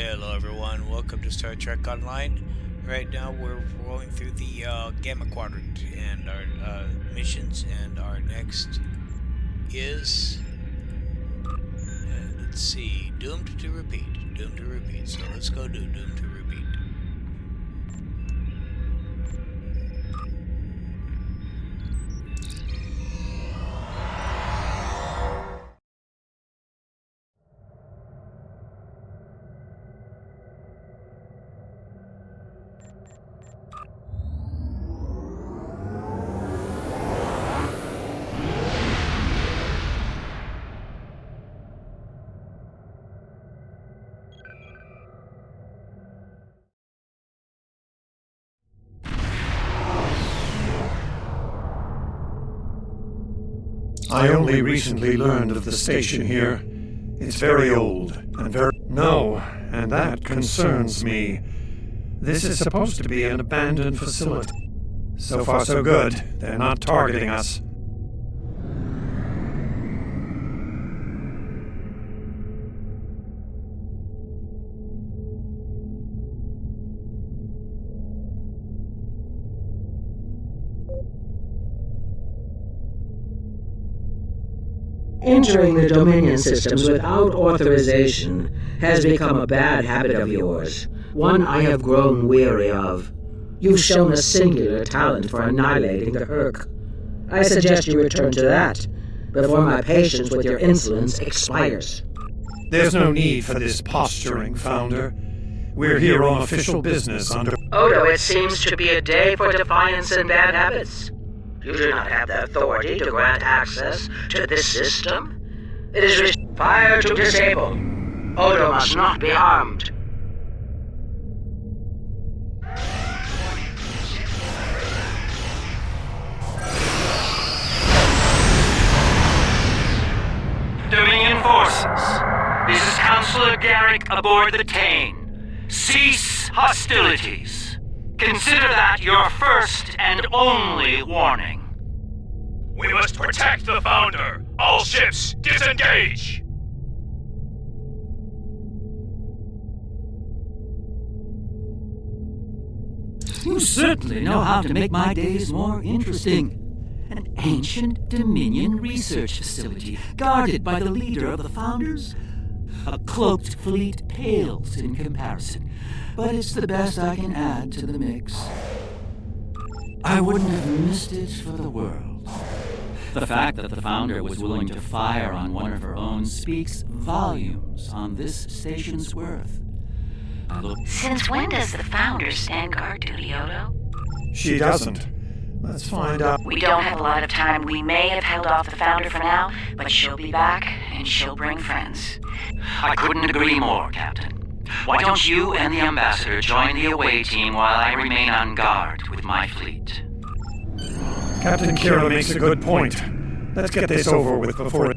Hello, everyone. Welcome to Star Trek Online. Right now, we're going through the Gamma Quadrant and our missions, and our next is, let's see, Doomed to Repeat. Doomed to Repeat. So let's go do Doomed to Repeat. I only recently learned of the station here. It's very old and very... No, and that concerns me. This is supposed to be an abandoned facility. So far so good. They're not targeting us. Entering the Dominion systems without authorization has become a bad habit of yours, one I have grown weary of. You've shown a singular talent for annihilating the Herc. I suggest you return to that, before my patience with your insolence expires. There's no need for this posturing, Founder. We're here on official business under... Odo, it seems to be a day for defiance and bad habits. You do not have the authority to grant access to this system. It is fire to disable. Odo must not be harmed. Dominion forces, this is Counselor Garrick aboard the Tane. Cease hostilities. Consider that your first and only warning. We must protect the Founder! All ships, disengage! You certainly know how to make my days more interesting. An ancient Dominion research facility, guarded by the leader of the Founders? A cloaked fleet pales in comparison, but it's the best I can add to the mix. I wouldn't have missed it for the world. The fact that the Founder was willing to fire on one of her own speaks volumes on this station's worth. Since when does the Founder stand guard duty, Odo? She doesn't. Let's find out. We don't have a lot of time. We may have held off the Founder for now, but she'll be back, and she'll bring friends. I couldn't agree more, Captain. Why don't you and the Ambassador join the away team while I remain on guard with my fleet? Captain Kira makes a good point. Let's get this over with before it...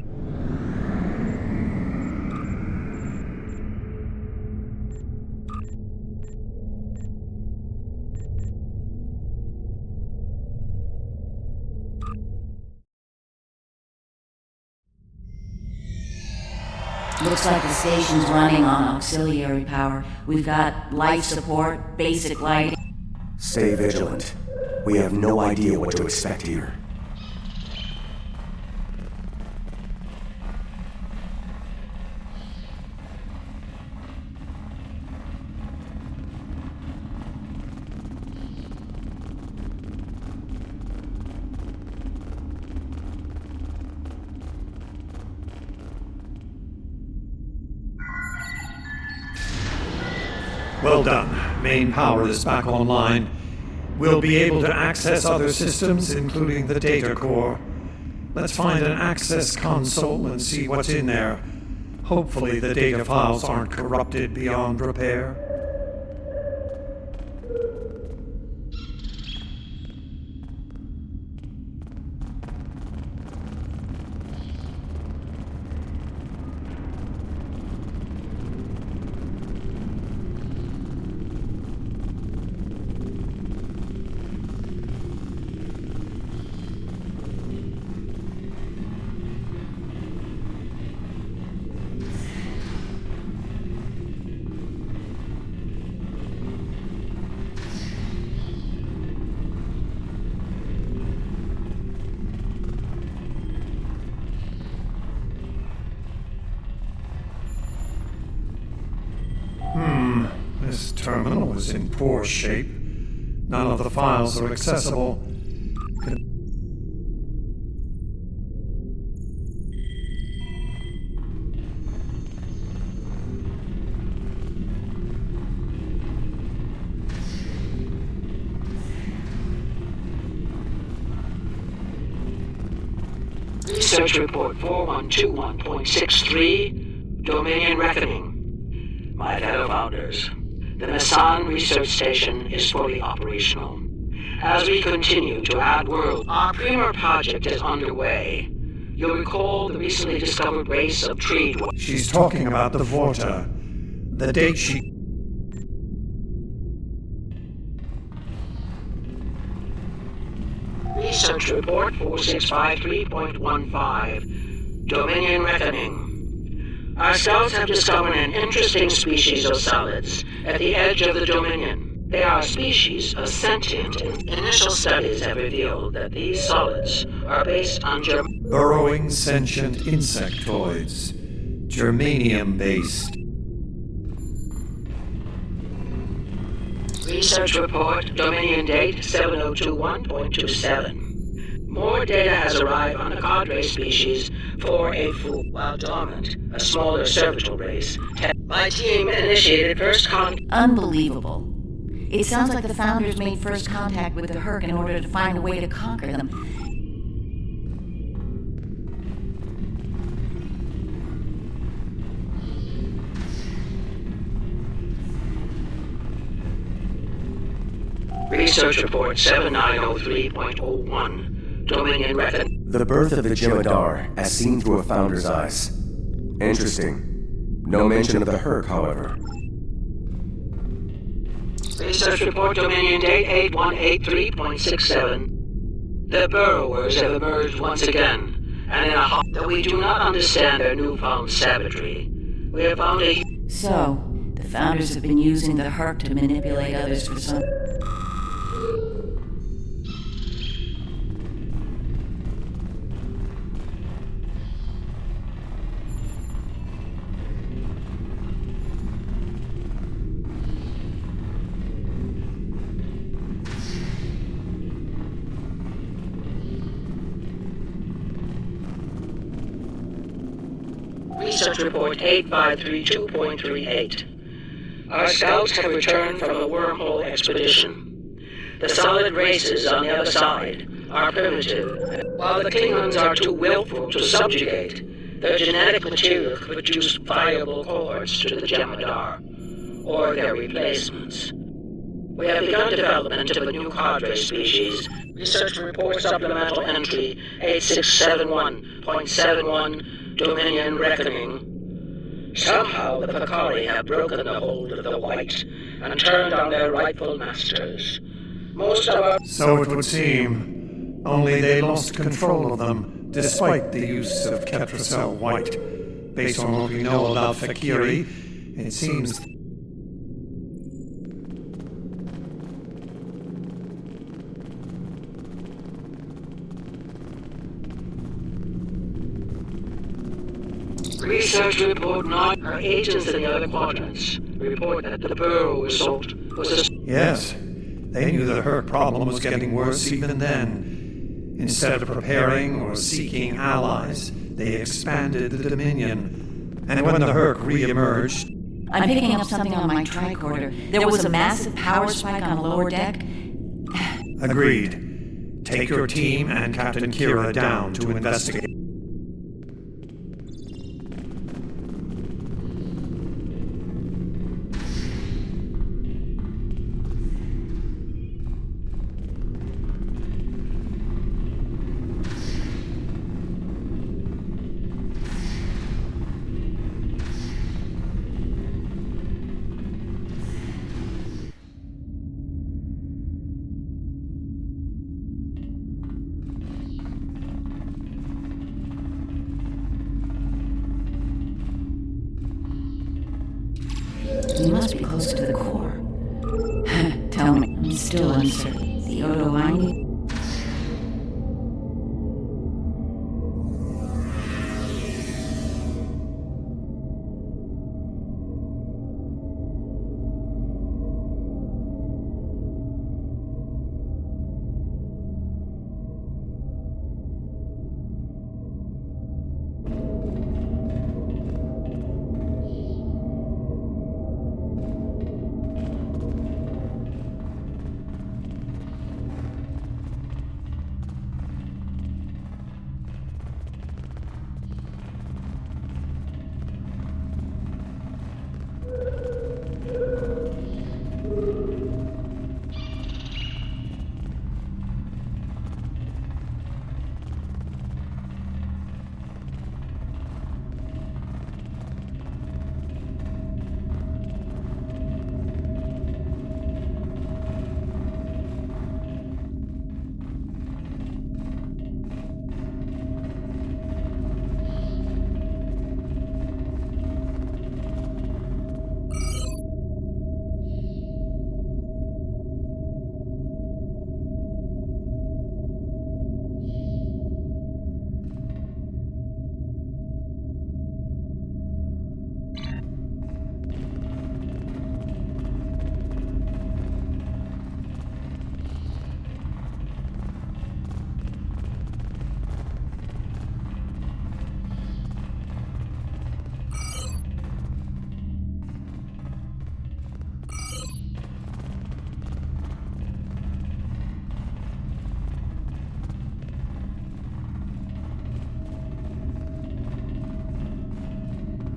Looks like the station's running on auxiliary power. We've got life support, basic lighting. Stay vigilant. We have no idea what to expect here. Well done. Main power is back online. We'll be able to access other systems, including the data core. Let's find an access console and see what's in there. Hopefully the data files aren't corrupted beyond repair. terminal is in poor shape. None of the files are accessible. Research Report 4121.63, Dominion Reckoning. My fellow founders, the Masson Research Station is fully operational. As we continue to add worlds, our premier project is underway. You'll recall the recently discovered race of tree dwellers. She's talking about the Vorta. The date she... Research Report 4653.15, Dominion Reckoning. Our scouts have discovered an interesting species of solids at the edge of the Dominion. They are a species of sentient. Initial studies have revealed that these solids are based on burrowing sentient insectoids. Germanium-based. Research Report, Dominion Date 7021.27. More data has arrived on the cadre species for a fool while dormant, a smaller cervical race. My team initiated first contact. Unbelievable. It sounds like the Founders made first contact with the Herc in order to find a way to conquer them. Research Report 7903.01, Dominion Record. The birth of the Jemadar, as seen through a Founder's eyes. Interesting. No mention of the Herc, however. Research Report Dominion Date 8183.67. The burrowers have emerged once again, and in a hot that we do not understand their newfound savagery. We have found a... So, the Founders have been using the Herc to manipulate others for some... Research Report 8532.38. Our scouts have returned from a wormhole expedition. The solid races on the other side are primitive, while the Klingons are too willful to subjugate. Their genetic material could produce viable cohorts to the Jemadar, or their replacements. We have begun development of a new cadre species. Research Report Supplemental Entry 8671.71, Dominion Reckoning. Somehow the Pakari have broken the hold of the White and turned on their rightful masters. Most of our... So it would seem. Only they lost control of them, despite the use of Ketracel White. Based on what we know about Fakiri, it seems... Research Report 9. Our agents in the other quadrants report that the burrow assault was a... Yes, they knew the Herc problem was getting worse even then. Instead of preparing or seeking allies, they expanded the Dominion. And when the Herc re-emerged... I'm picking up something on my tricorder. There was a massive power spike on the lower deck. Agreed. Take your team and Captain Kira down to investigate. We must be close to the core. Tell me, I'm still uncertain. The Odoini?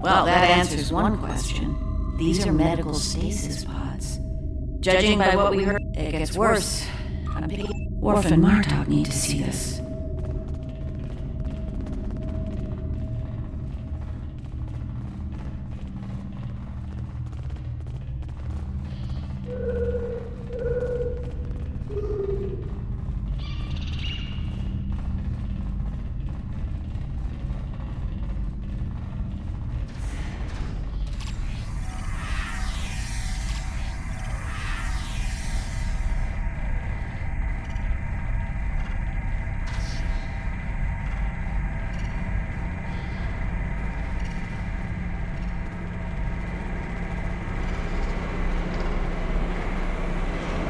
Well, that answers one question. These are medical stasis pods. Judging by what we heard, it gets worse. I'm picking... Worf and Martok need to see this.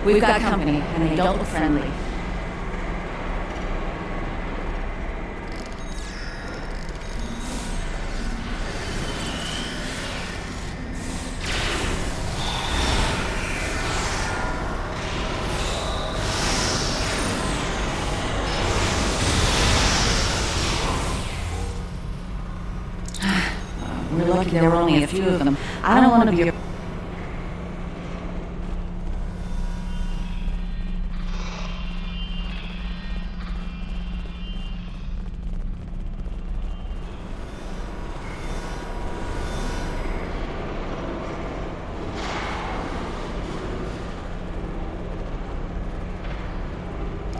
We've got company, and they don't look friendly. We're lucky there were only a few of them. I don't want to be...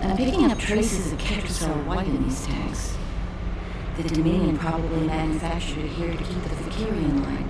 I'm picking up traces of Ketracel white in these tanks. The Dominion probably manufactured it here to keep the Fakiri in line.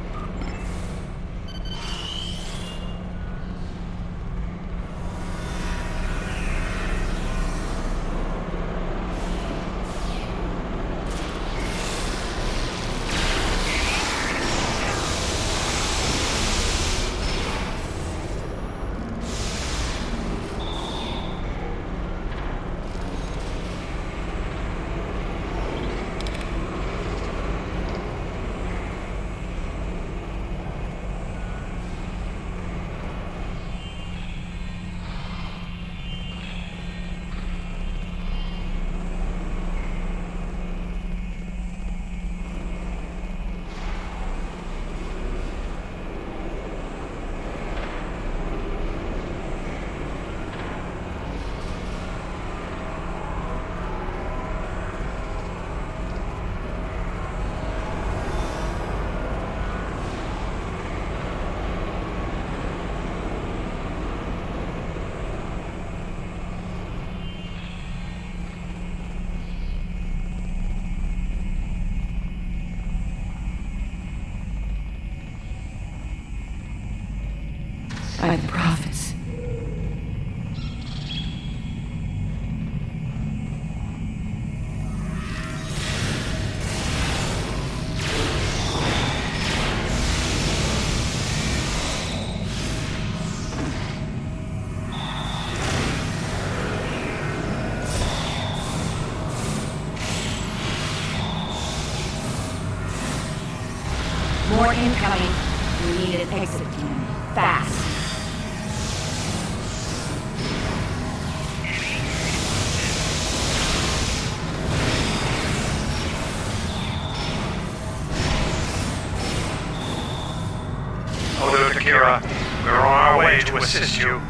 By the prophets. More incoming. We need an exit plan. Fast. Kira, we're on our way to assist you.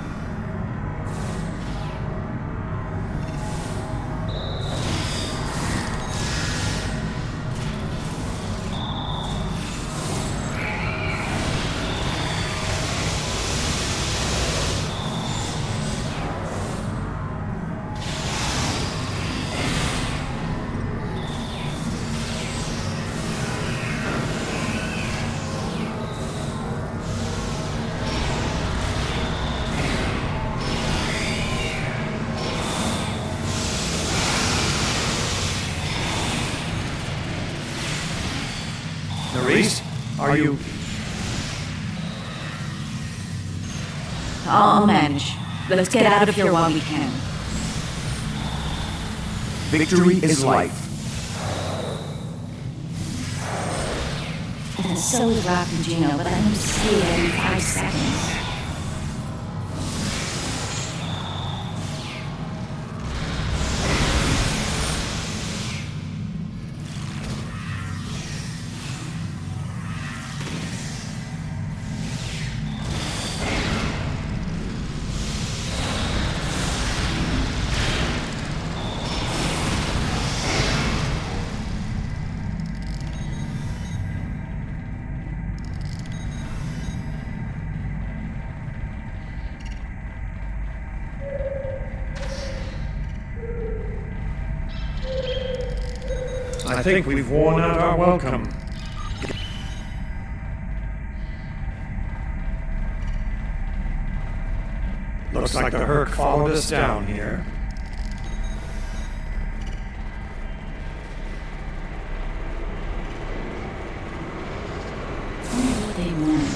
Nerys, are you... I'll manage. Let's get out of here while we can. Victory is life. And so is Rock and Gino, but I need to see it every 5 seconds. I think we've worn out our welcome. Looks like the Herc followed us down here. What do they want?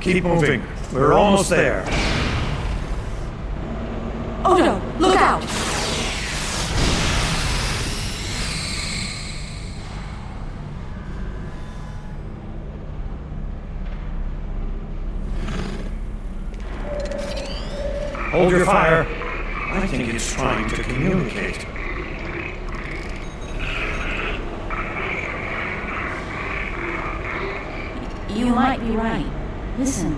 Keep moving. We're almost there. Oh no! Look out! Hold your fire. I think it's trying to communicate. You might be right. Listen.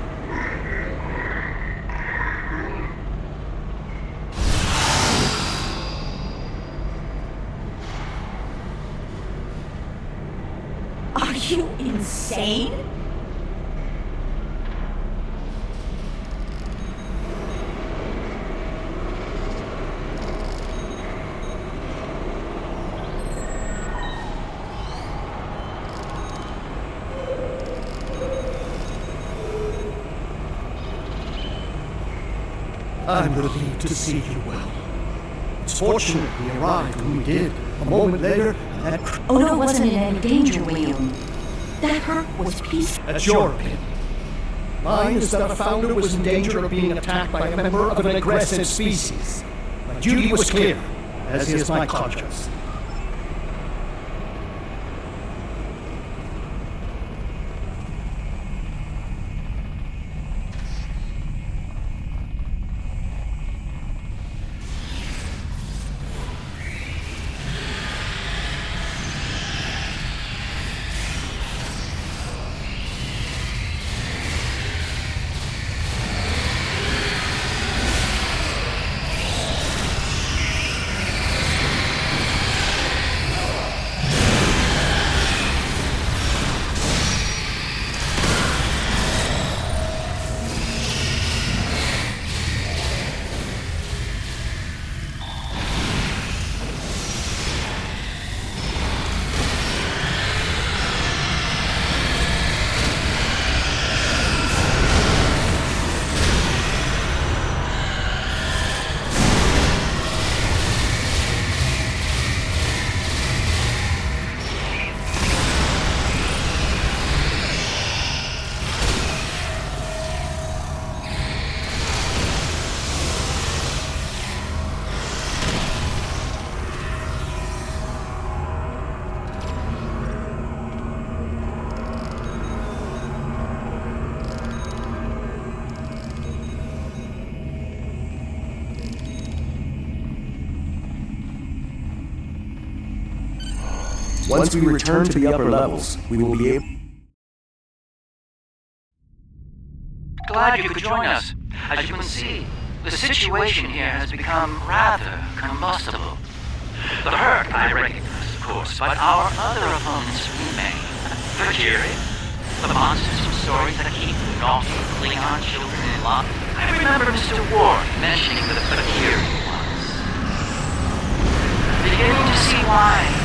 Are you insane? I'm relieved to see you well. It's fortunate we arrived when we did. A moment later, that... Odo wasn't in any danger, William. That Herc was peaceful. That's your opinion. Mine is that a founder was in danger of being attacked by a member of an aggressive species. My duty was clear, as is my conscience. Once we return to the upper levels, we will be able... Glad you could join us. As you can see, the situation here has become rather combustible. The Herc I recognize, of course, but our other opponents remain. The Kiri, the monsters from stories that keep naughty Klingon children in lock. I remember Mr. Ward mentioning the Kiri once. Beginning to see why.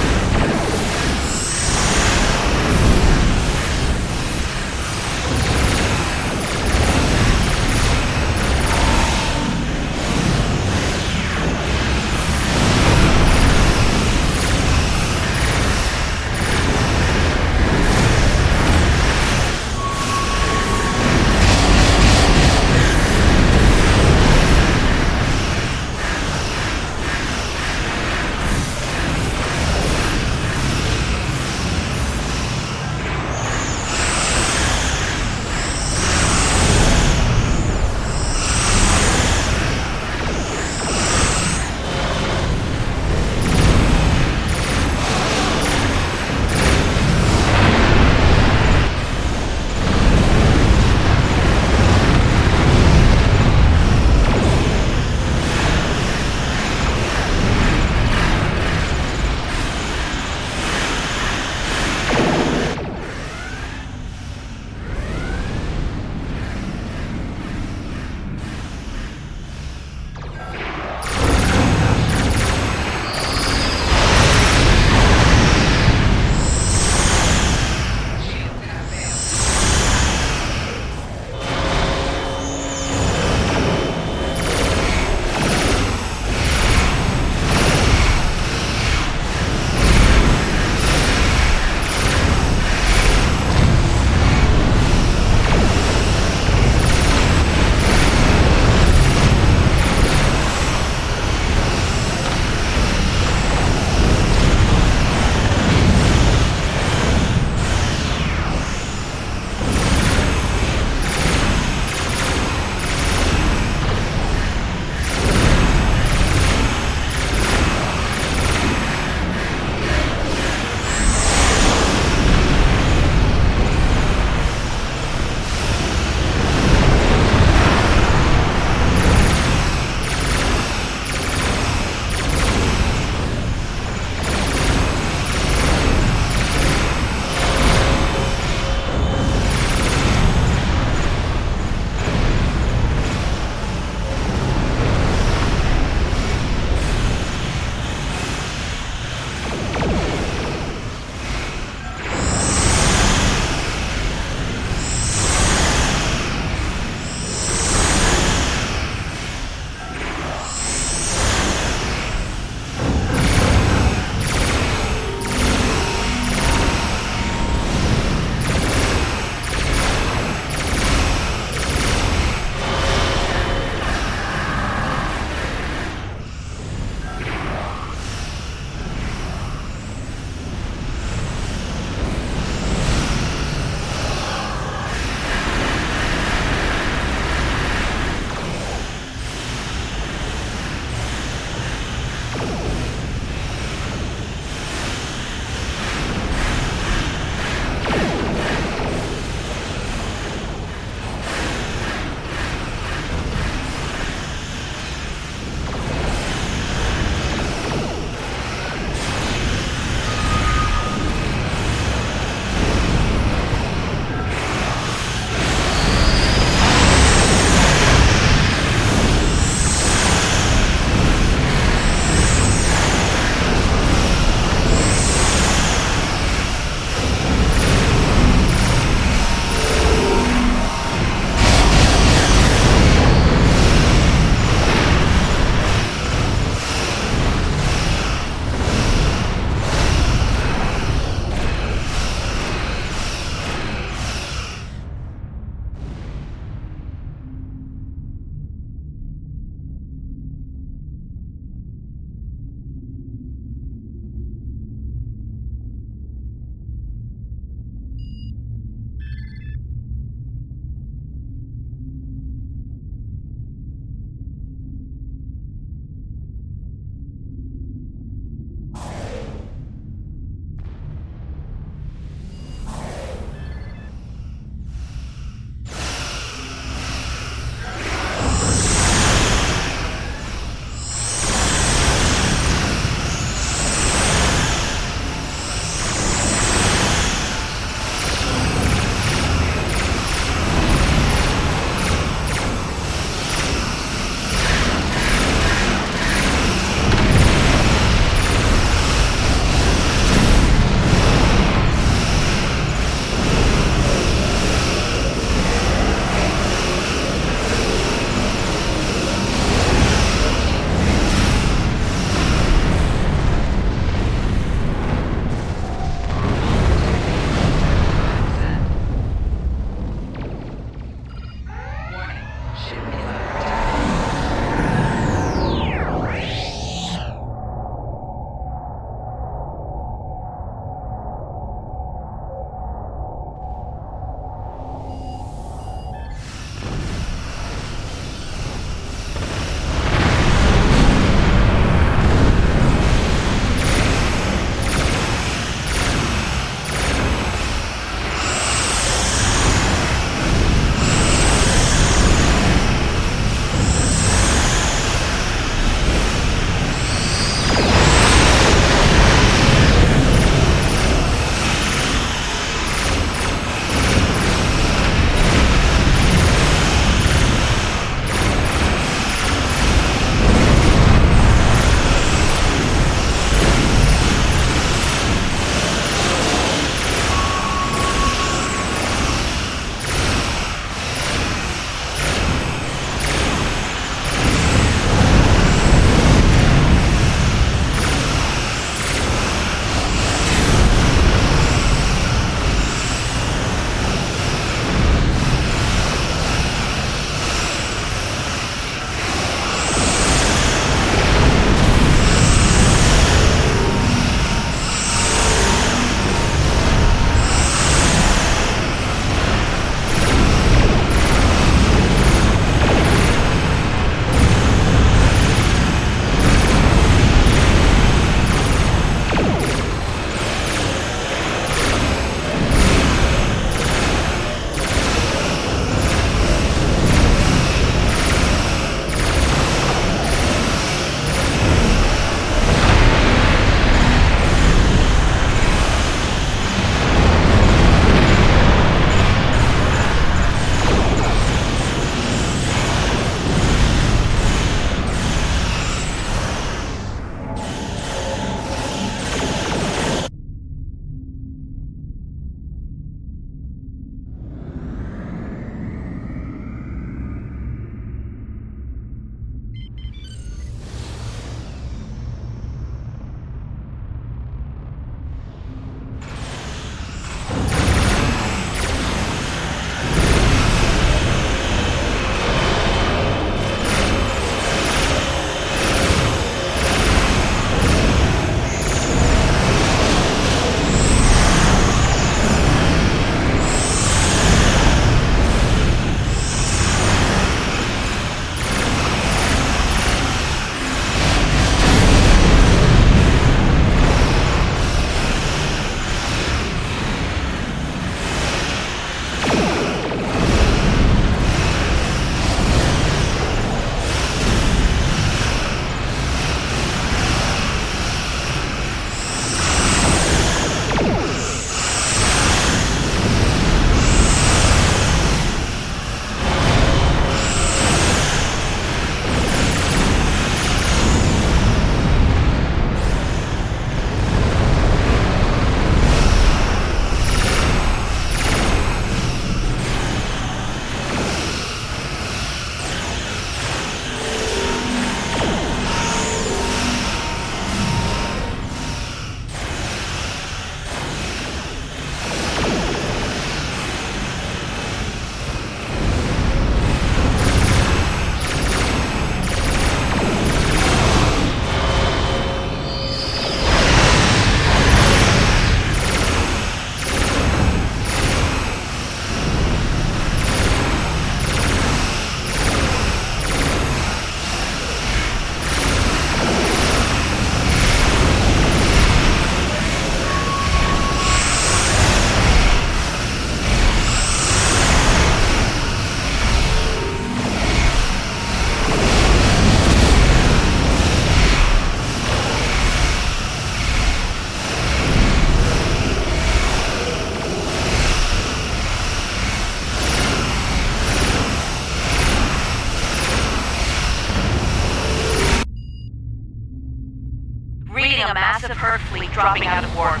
massive herd fleet dropping out of warp.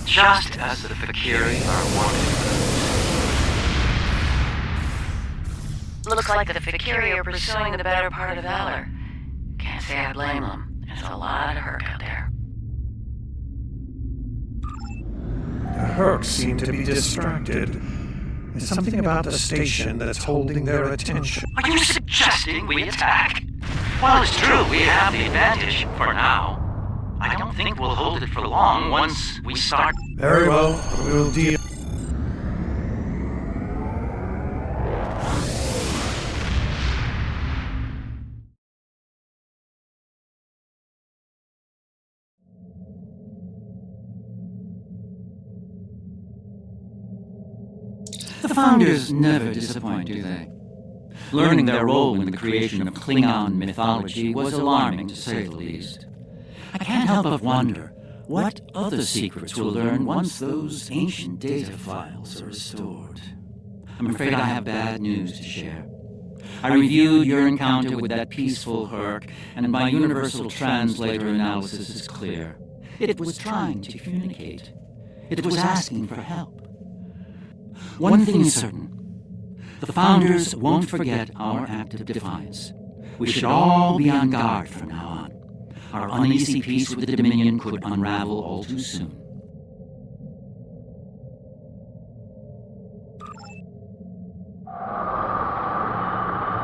Just as the Fakiri are wanted. Looks like the Fakiri are pursuing the better part of Valor. Can't say I blame them. There's a lot of Herc out there. The Hercs seem to be distracted. There's something about the station that's holding their attention. Are you suggesting we attack? Well, it's true, we have the advantage for now. I don't think we'll hold it for long once we start. Very well, we'll deal. The Founders never disappoint, do they? Learning their role in the creation of Klingon mythology was alarming, to say the least. I can't help but wonder what other secrets we'll learn once those ancient data files are restored. I'm afraid I have bad news to share. I reviewed your encounter with that peaceful Herc, and my universal translator analysis is clear. It was trying to communicate. It was asking for help. One thing is certain. The Founders won't forget our act of defiance. We should all be on guard from now on. Our uneasy peace with the Dominion could unravel all too soon.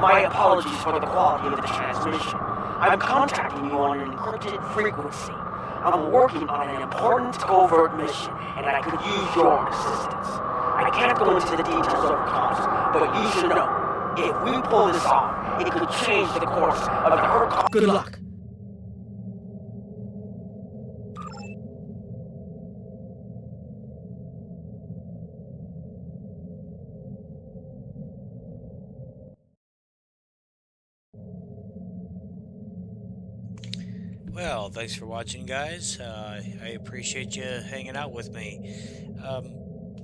My apologies for the quality of the transmission. I'm contacting you on an encrypted frequency. I'm working on an important covert mission, and I could use your assistance. I can't go into the details of cost, but you should know, if we pull this off, it could change the course of the Herc. Good luck. Well, thanks for watching, guys. I appreciate you hanging out with me.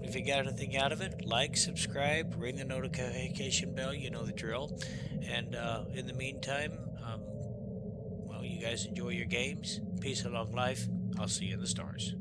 If you got anything out of it, like, subscribe, ring the notification bell, you know the drill. And in the meantime, well, you guys enjoy your games. Peace and long life. I'll see you in the stars.